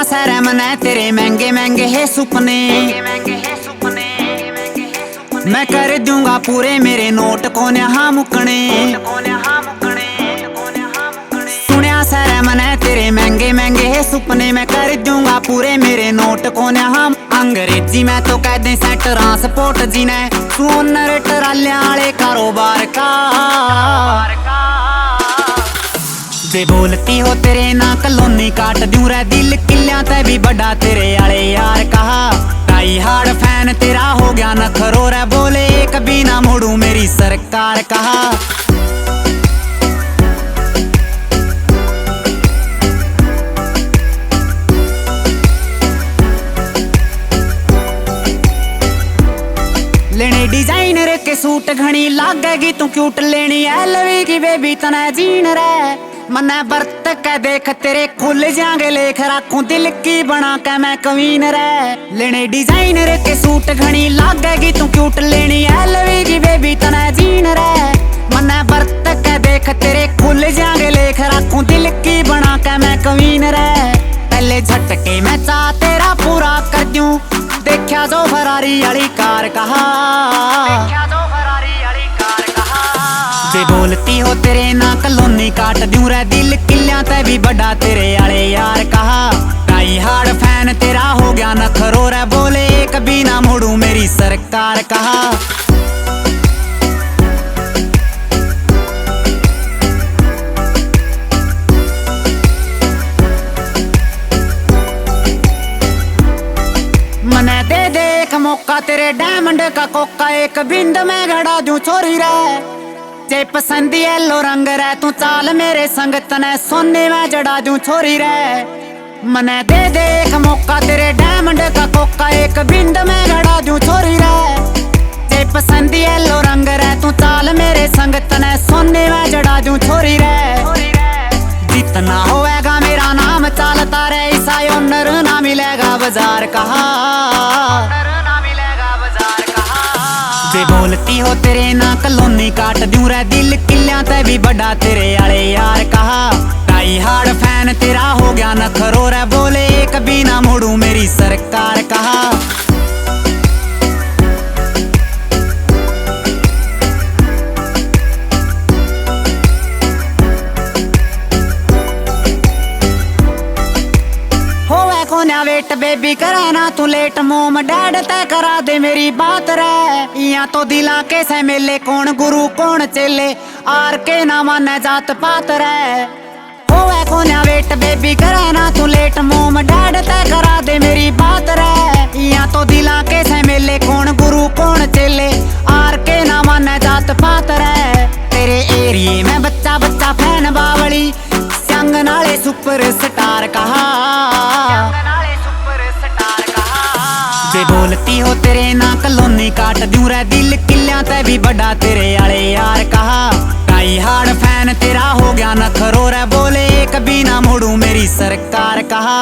सुनिया सर मने तेरे महंगे महंगे है सुपने, मैं कर दूंगा पूरे मेरे नोट कौन यहाँ मुकने। सुनिया सर मने तेरे महंगे महंगे है सुपने, मैं कर दूंगा पूरे मेरे नोट कौन यहाँ। अंग्रेजी में तो कह दे सेट ट्रांसपोर्ट जीने, सोनर ट्रालियां वाले कारोबार का। दे बोलती हो तेरे ना कलोनी काट दूं रे दिल, किलियां ते भी बड़ा तेरे आले यार कहा। टाई हार्ड फैन तेरा हो गया नखरो रे, बोले कभी ना मोड़ू मेरी सरकार कहा। लेने डिजाइनर के सूट घनी लागेगी तू क्यूट, लेनी एलवी की बेबी तने जीन रे। मने बरत के देख तेरे खुल जाएंगे लेख, रखूं दिल की बना के मैं कवीन रे। लेने डिजाइनर के सूट घनी लागेगी तू क्यूट, लेनी एलवी की बेबी तने जीन रे। मने बरत के देख तेरे खुल जाएंगे लेख, रखूं दिल की बना के मैं कवीन रे। पहले झटके मैं चाह तेरा पूरा कर दूं, देखा जो फरारी वाली कार कहा। दे बोलती हो तेरे ना कलोनी काट दूं रे दिल, किलियां ते भी बड़ा तेरे आले यार कहा। टाई हार्ड फैन तेरा हो गया नखरो रे, बोले कभी ना मोड़ू मेरी सरकार कहा। मने दे दे एक मौका तेरे डायमंड का कोका, एक बिंद में गड़ा दूं छोरी रे। जे पसंद येलो रंग रे तू चाल मेरे संग, तने सोने में जड़ा दूं छोरी रे। मने दे दे एक मौका तेरे डायमंड का कोका, एक बिंद में गड़ा दूं छोरी रे। जे पसंद येलो रंग रे तू चाल मेरे संग, तने सोने में जड़ा दूं छोरी रे। जितना होएगा मेरा नाम चालता रे, ईसा ओनर ना मिलेगा बाजार कहा। दे बोलती हो तेरे ना कलोनी काट दूं रे दिल, किलियां ते भी बड़ा तेरे आले यार कहा। टाई हार्ड फैन तेरा हो गया नखरो रे, बोले कभी ना मोड़ू मेरी सरकार कहा। कोन्या वेट बेबी करे ना तू लेट, मोम डैड तय करा दे मेरी बात रे। या तो दिला के से मेले कौन गुरु कौन चेले, आर के ना माने जात पात रे। होवे कोन्या वेट बेबी करे ना तू लेट, मोम डैड तय करा दे मेरी बात रे। या तो दिला के से मेले कौन गुरु कौन चेले, आर के ना माने जात पात रे। तेरे एरिए में बच्चा बच्चा फैन बावली, संग नाले सुपर स्टार कहा। दे बोलती हो तेरे ना कलोनी काट दूं रे दिल, किलियां ते भी बड़ा तेरे आले यार कहा। टाई हार्ड फैन तेरा हो गया नखरो रे, बोले कभी ना मोड़ू मेरी सरकार कहा।